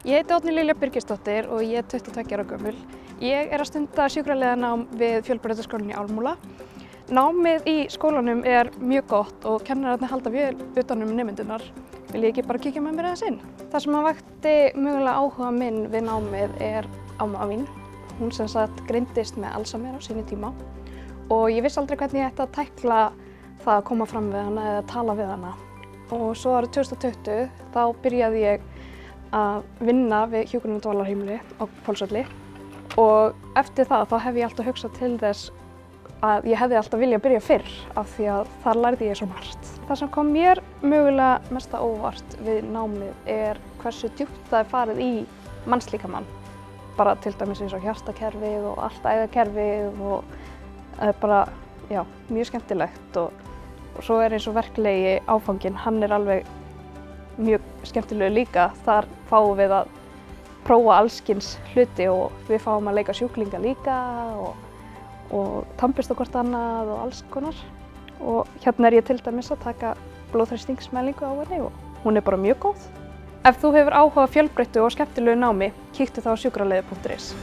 Ég heiti Oddný Lilja Birgisdóttir og ég er 22 ára gömul. Ég er að stunda sjúkraliðanám við Fjölbrautaskólann í Ármúla. Námið í skólanum er mjög gott og kennararnir halda vel utan nemendurnar. Vil ég ekki bara kíkja með mér aðeins inn? Það sem vakti mögulega áhuga minn við námið er amma mín. Hún sem sagt greindist með Alzheimer á sínum tíma og ég vissi aldrei hvernig ég ætti að tækla það að koma fram við hana eða tala við hana. Og svo árið 2020 þá byrjaði ég að vinna við hjúkrunar- og dvalarheimili á Pálsvelli og eftir það þá hef ég alltaf hugsað til þess að ég hefði alltaf viljað byrja fyrr af því að þar lærði ég svo margt. Það sem kom mér mögulega mest á óvart við námið er hversu djúpt það er farið í mannslíkamann. Bara til dæmis eins og hjartakerfið og allt æðakerfið og bara, já, mjög skemmtilegt og svo er eins og verklegi áfanginn, hann er alveg mjög skemmtilegu líka. Þar fáum við að prófa allskyns hluti og við fáum að leika sjúklinga líka og tannbursta hvort annað og alls konar. Og hérna er ég til dæmis að taka blóðþrýstingsmælingu á henni og hún er bara mjög góð. Ef þú hefur áhuga á fjölbreyttu og skemmtilegu námi, kíktu þá á sjúkraliði.is.